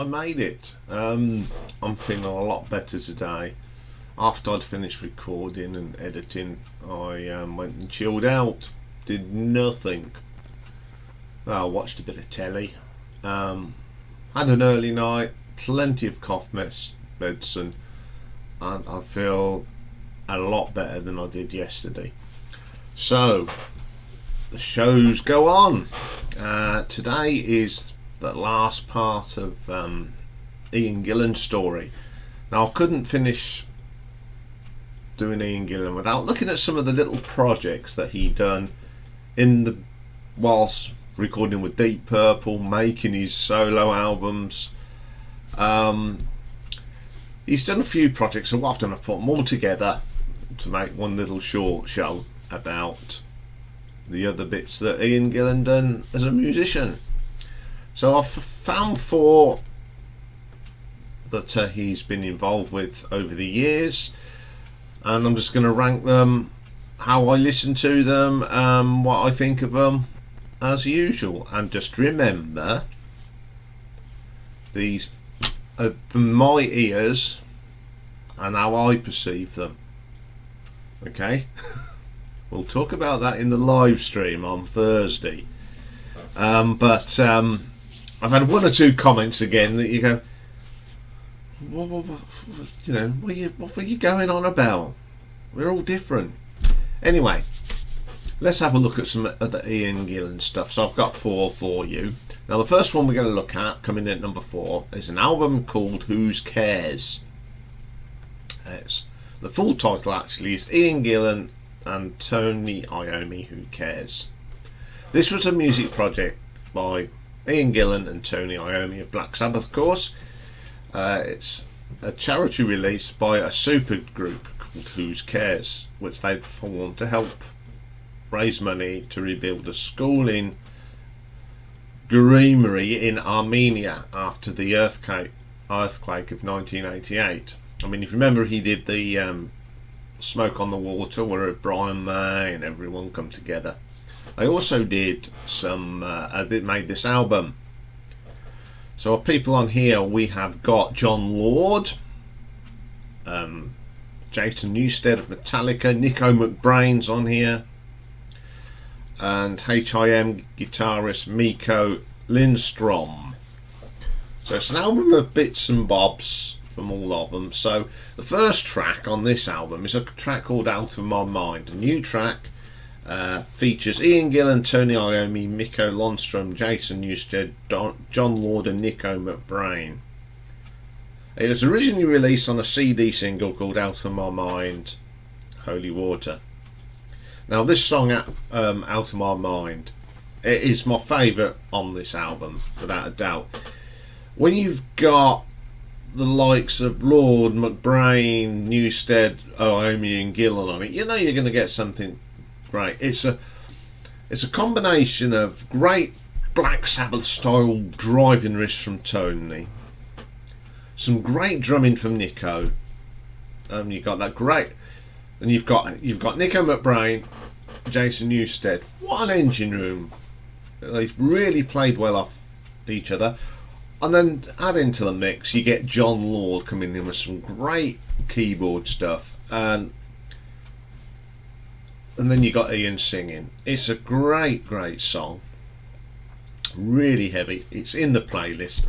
I made it. I'm feeling a lot better today. After I'd finished recording and editing, I went and chilled out, did nothing. Well, I watched a bit of telly, had an early night, plenty of cough medicine, and I feel a lot better than I did yesterday. So the shows go on. Today is the last part of Ian Gillan Story. Now, I couldn't finish doing Ian Gillan without looking at some of the little projects that he done whilst recording with Deep Purple, making his solo albums. He's done a few projects, so what I've done, I've put them all together to make one little short show about the other bits that Ian Gillan done as a musician. So I've found 4 that he's been involved with over the years, and I'm just going to rank them, how I listen to them, what I think of them as usual. And just remember, these are from my ears and how I perceive them. Okay? We'll talk about that in the live stream on Thursday. But I've had 1 or 2 comments again that you go, what were you going on about? We're all different. Anyway, let's have a look at some other Ian Gillan stuff. So I've got 4 for you. Now, the first one we're going to look at, coming in at number 4, is an album called WhoCares. The full title actually is Ian Gillan and Tony Iommi, WhoCares. This was a music project by Ian Gillan and Tony Iommi of Black Sabbath, of course. It's a charity release by a super group called WhoCares, which they formed to help raise money to rebuild a school in Gyumri in Armenia after the earthquake of 1988. I mean, if you remember, he did the Smoke on the Water, where Brian May and everyone come together. I also did made this album. So our people on here, we have got John Lord, Jason Newsted of Metallica, Nico McBrain's on here, and HIM guitarist Mikko Lindstrom. So it's an album of bits and bobs from all of them. So the first track on this album is a track called Out of My Mind. A new track features Ian Gillan, Tony Iommi, Mikko Lindstrom, Jason Newsted, John Lord and Nico McBrain. It was originally released on a CD single called Out of My Mind, Holy Water. Now this song, Out of My Mind, it is my favourite on this album, without a doubt. When you've got the likes of Lord, McBrain, Newsted, Iommi and Gillan on it, you know you're going to get something great. It's a combination of great Black Sabbath style driving riffs from Tony, some great drumming from Nico. You've got that great, and you've got Nico McBrain, Jason Newsted. What an engine room! They've really played well off each other. And then add into the mix, you get John Lord coming in with some great keyboard stuff, and then you got Ian singing. It's a great song, really heavy. It's in the playlist.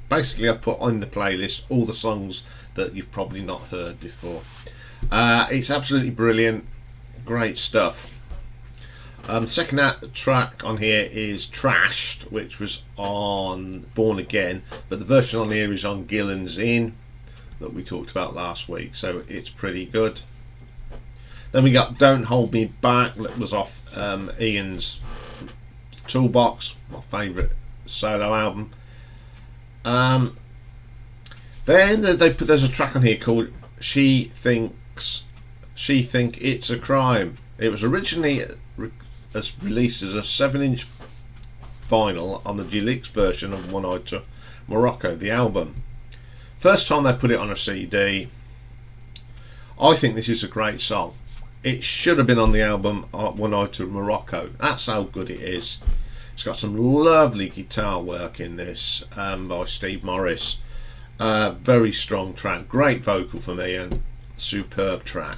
Basically, I've put on the playlist all the songs that you've probably not heard before. It's absolutely brilliant, great stuff. Second track on here is Trashed, which was on Born Again, but the version on here is on Gillan's In, that we talked about last week, so it's pretty good. Then we got Don't Hold Me Back, that was off Ian's Toolbox, my favourite solo album. Then there's a track on here called She Think It's a Crime. It was originally released as a 7-inch vinyl on the deluxe version of One Eye to Morocco, the album. First time they put it on a CD. I think this is a great song. It should have been on the album One Eye to Morocco. That's how good it is. It's got some lovely guitar work in this by Steve Morris. Very strong track, great vocal from Ian, superb track.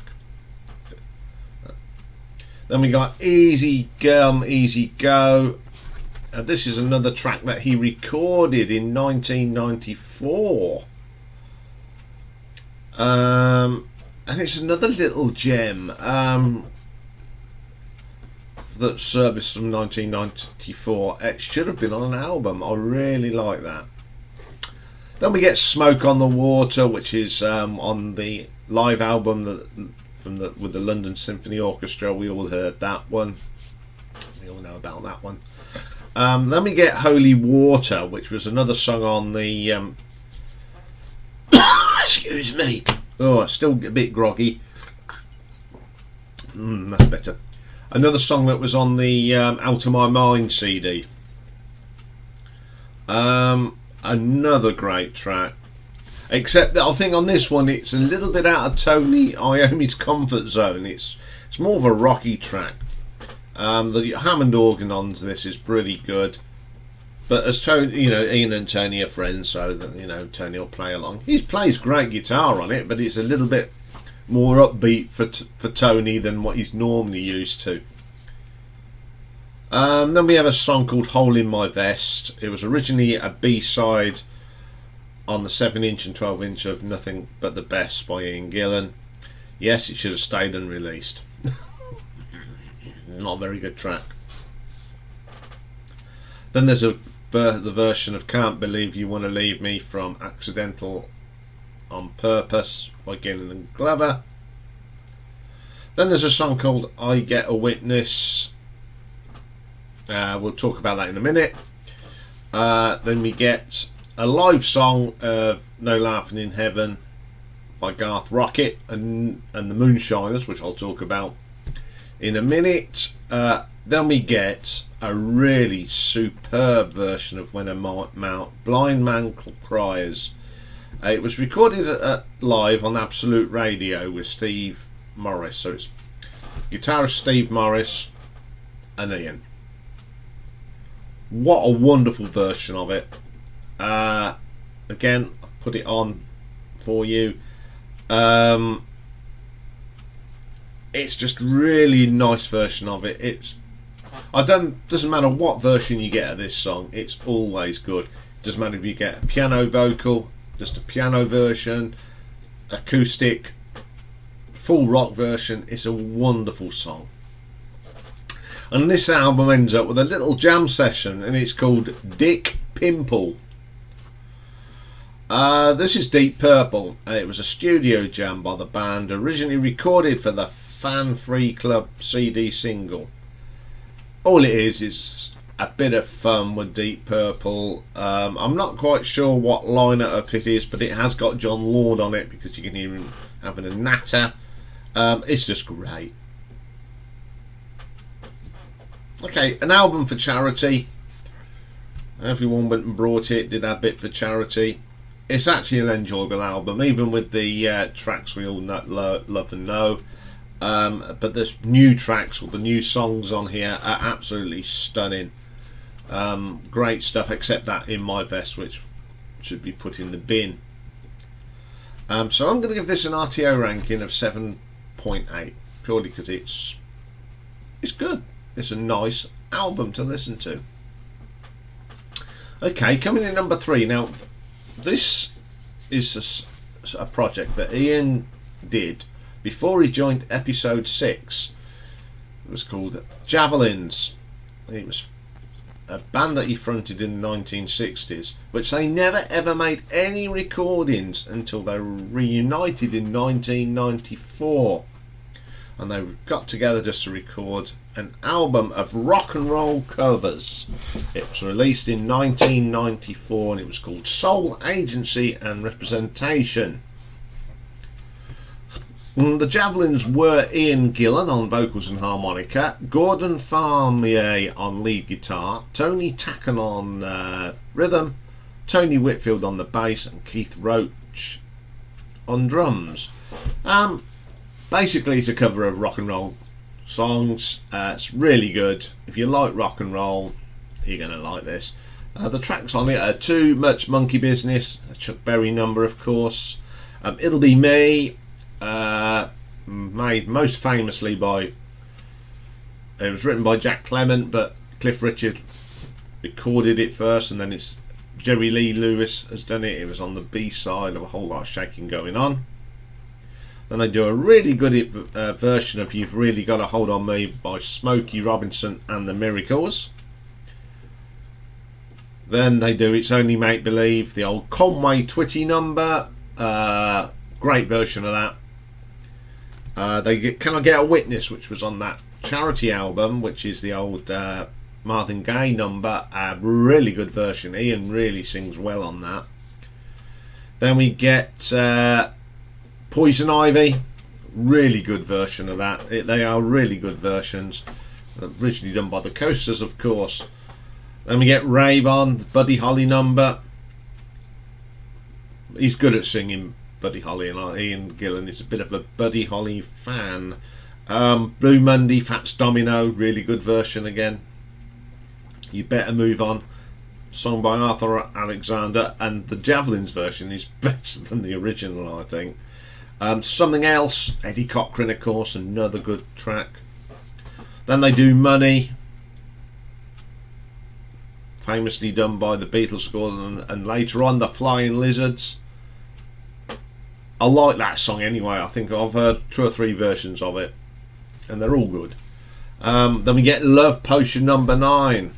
Then we got Easy Come, Easy Go. This is another track that he recorded in 1994. And it's another little gem that service from 1994. It should have been on an album. I really like that. Then we get Smoke on the Water, which is on the live album with the London Symphony Orchestra. We all heard that one. We all know about that one. Then we get Holy Water, which was another song on the excuse me. Oh, still a bit groggy. That's better. Another song that was on the Out of My Mind CD. Another great track. Except that I think on this one it's a little bit out of Tony Iommi's comfort zone. It's more of a rocky track. The Hammond organ on this is pretty good. But as Tony, Ian and Tony are friends, so that Tony will play along. He plays great guitar on it, but it's a little bit more upbeat for Tony than what he's normally used to. Then we have a song called Hole in My Vest. It was originally a B-side on the 7-inch and 12-inch of Nothing But the Best by Ian Gillan. Yes, it should have stayed unreleased. Not a very good track. Then there's the version of Can't Believe You Want to Leave Me from Accidental on Purpose by Gillan and Glover. Then there's a song called I Get a Witness. We'll talk about that in a minute. Then we get a live song of No Laughing in Heaven by Garth, Rockett and the Moonshiners, which I'll talk about in a minute. Then we get a really superb version of When a Blind Man Cries. It was recorded live on Absolute Radio with Steve Morris. So it's guitarist Steve Morris and Ian. What a wonderful version of it. Again, I've put it on for you. It's just really nice version of it. Doesn't matter what version you get of this song, it's always good. Doesn't matter if you get a piano vocal, just a piano version, acoustic, full rock version. It's a wonderful song. And this album ends up with a little jam session, and it's called Dick Pimple. This is Deep Purple. It was a studio jam by the band, originally recorded for the Fan Free Club CD single. All it is a bit of fun with Deep Purple. I'm not quite sure what lineup it is, but it has got John Lord on it because you can hear him having a natter. It's just great. Okay, an album for charity. Everyone went and brought it, did our bit for charity. It's actually an enjoyable album, even with the tracks we all love and know. But there's new tracks, or the new songs on here are absolutely stunning. Great stuff, except that In My Vest, which should be put in the bin. So I'm going to give this an RTO ranking of 7.8, purely because it's good. It's a nice album to listen to. Okay, coming in number 3. Now, this is a project that Ian did before he joined episode 6. It was called Javelins. It was a band that he fronted in the 1960s, which they never ever made any recordings until they reunited in 1994. And they got together just to record an album of rock and roll covers. It was released in 1994 and it was called Soul Agency and Representation. And the Javelins were Ian Gillan on vocals and harmonica, Gordon Farmier on lead guitar, Tony Tacken on rhythm, Tony Whitfield on the bass, and Keith Roach on drums. Basically, it's a cover of rock and roll songs. It's really good. If you like rock and roll, you're going to like this. The tracks on it are Too Much Monkey Business, a Chuck Berry number, of course. It'll Be Me, made most famously by, it was written by Jack Clement, but Cliff Richard recorded it first, and then it's Jerry Lee Lewis has done it. It was on the B side of A Whole Lot of Shaking Going On. Then they do a really good version of You've Really Got a Hold on Me by Smokey Robinson and the Miracles. Then they do It's Only Make Believe, the old Conway Twitty number. Great version of that. They get Can I Get a Witness, which was on that Charity album, which is the old Marvin Gaye number. A really good version. Ian really sings well on that. Then we get Poison Ivy, really good version of that. They are really good versions, originally done by the Coasters, of course. Then we get Rave On, the Buddy Holly number. He's good at singing, Buddy Holly, and Ian Gillan is a bit of a Buddy Holly fan. Blue Monday, Fats Domino, really good version again. You Better Move On, sung by Arthur Alexander, and the Javelins version is better than the original, I think. Something Else, Eddie Cochran, of course, another good track. Then they do Money, famously done by the Beatles, and later on the Flying Lizards. I like that song anyway. I think I've heard 2 or 3 versions of it, and they're all good. Then we get Love Potion number 9.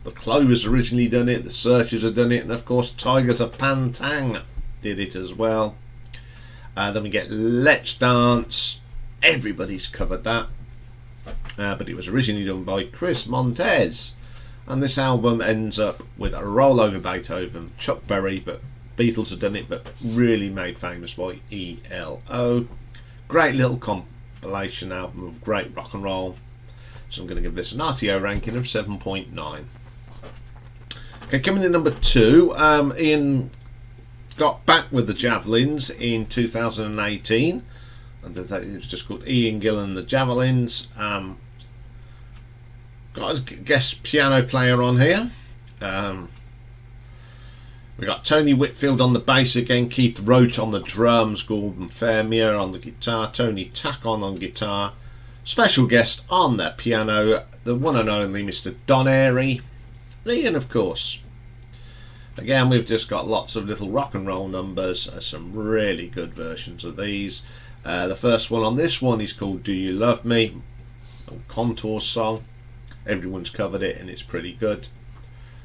The Clovers originally done it, the Searchers have done it, and of course Tigers of Pantang did it as well. Then we get Let's Dance. Everybody's covered that, but it was originally done by Chris Montez, and this album ends up with A Roll Over Beethoven, Chuck Berry, but Beatles have done it, but really made famous by ELO. Great little compilation album of great rock and roll. So I'm going to give this an RTO ranking of 7.9. Okay, coming in number 2, Ian got back with the Javelins in 2018, and it was just called Ian Gillan the Javelins. Got a guest piano player on here. We got Tony Whitfield on the bass again, Keith Roach on the drums, Gordon Fairmere on the guitar, Tony Tackon on guitar. Special guest on the piano, the one and only Mr. Don Airy, Ian, of course. Again, we've just got lots of little rock and roll numbers, some really good versions of these. The first one on this one is called Do You Love Me, a Contour song. Everyone's covered it and it's pretty good.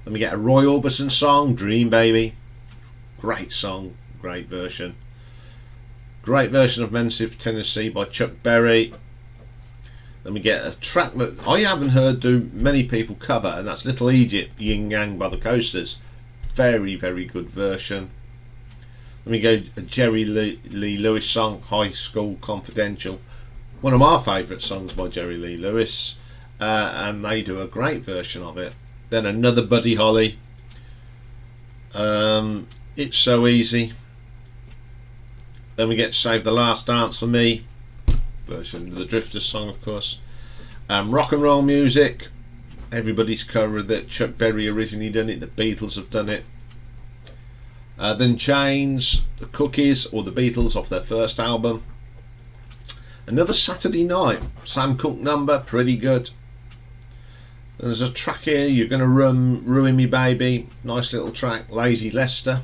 Then we get a Roy Orbison song, Dream Baby. Great song, great version. Great version of Memphis, Tennessee by Chuck Berry. Then we get a track that I haven't heard many people cover, and that's Little Egypt, Yin Yang by the Coasters. Very, very good version. Then we go a Jerry Lee Lewis song, High School Confidential. One of my favourite songs by Jerry Lee Lewis, and they do a great version of it. Then another Buddy Holly, It's So Easy. Then we get Save the Last Dance for Me, version of the Drifters song, of course. Rock and roll music, everybody's covered it. Chuck Berry originally done it, the Beatles have done it. Then Chains, the Cookies, or the Beatles off their first album. Another Saturday Night, Sam Cooke number, pretty good. There's a track here, You're Gonna Ruin Me Baby, nice little track, Lazy Lester.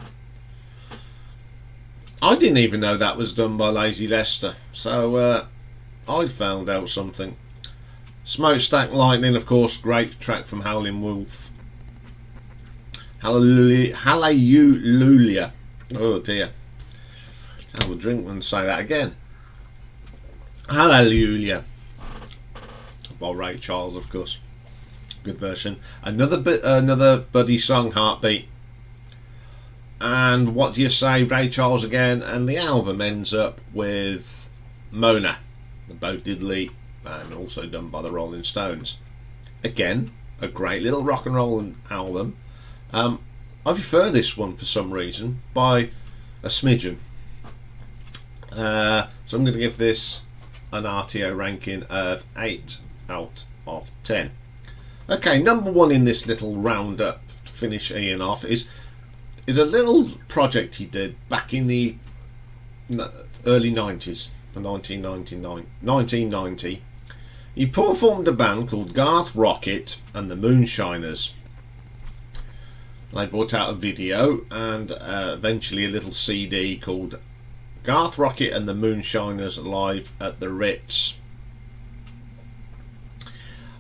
I didn't even know that was done by Lazy Lester, so I found out something. Smokestack Lightning, of course, great track from Howlin' Wolf. Hallelujah. Oh dear. I will drink and say that again. Hallelujah. By Ray Charles, of course. Good version. Another Buddy song, Heartbeat. And What Do You Say, Ray Charles again. And the album ends up with Mona, the Bo Diddley, and also done by the Rolling Stones. Again, a great little rock and roll album. I prefer this one for some reason by a smidgen. So I'm going to give this an RTO ranking of 8 out of 10. Okay, number one in this little roundup to finish Ian off is a little project he did back in the early 90s, 1990. He formed a band called Garth, Rockett and the Moonshiners. They brought out a video and eventually a little CD called Garth, Rockett and the Moonshiners live at the Ritz.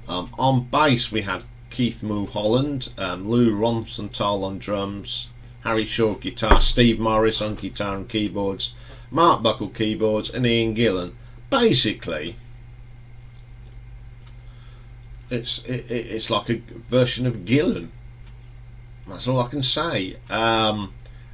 On bass we had Keith Mulholland, Lou Ronsenthal on drums, Harry Shaw guitar, Steve Morris on guitar and keyboards, Mark Buckle keyboards and Ian Gillan. Basically it's like a version of Gillan. That's all I can say.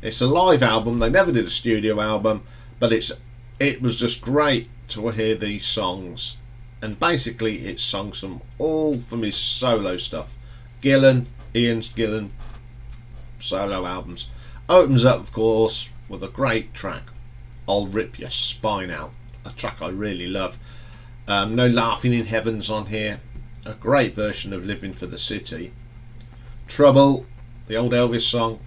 It's a live album. They never did a studio album, but it was just great to hear these songs. And basically it's sung some all from his solo stuff. Ian Gillan solo albums. Opens up of course with a great track, I'll Rip Your Spine Out, a track I really love. No Laughing in Heaven's on here, a great version of Living for the City. Trouble, the old Elvis song,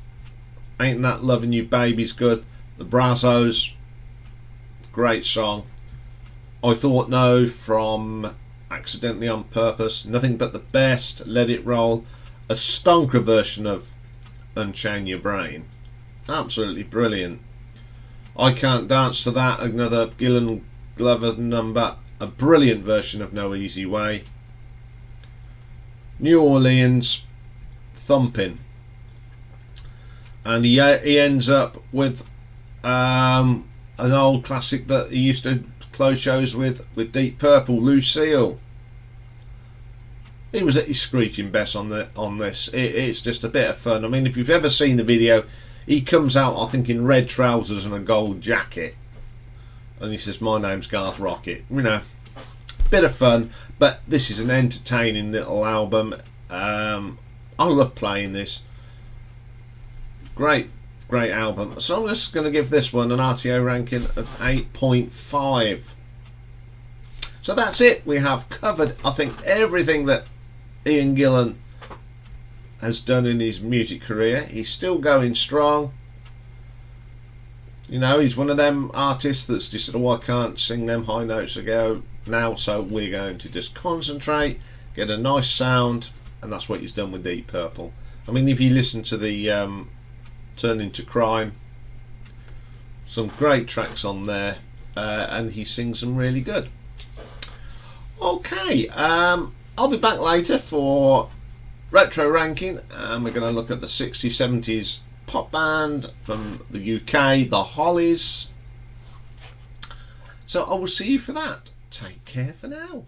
Ain't That Loving You Baby's good. The Brazos, great song. I Thought No from Accidentally on Purpose, Nothing But the Best, Let It Roll, a stonker version of Unchain Your Brain, absolutely brilliant. I Can't Dance to That, another Gillan Glover number, a brilliant version of No Easy Way. New Orleans, Thumping, and he ends up with an old classic that he used to close shows with Deep Purple, Lucille. He was at his screeching best on this. It's just a bit of fun. I mean, if you've ever seen the video, he comes out I think in red trousers and a gold jacket, and he says, "My name's Garth Rockett." You know, bit of fun, but this is an entertaining little album. I love playing this. Great album. So I'm just going to give this one an RTO ranking of 8.5. So that's it. We have covered, I think, everything that Ian Gillan has done in his music career. He's still going strong. You know, he's one of them artists that's just said, "Oh, I can't sing them high notes ago now, so we're going to just concentrate, get a nice sound," and that's what he's done with Deep Purple. I mean, if you listen to the Turn Into Crime, some great tracks on there, and he sings them really good. Okay, I'll be back later for retro ranking, and we're going to look at the 60s 70s pop band from the UK, the Hollies. So I will see you for that. Take care for now.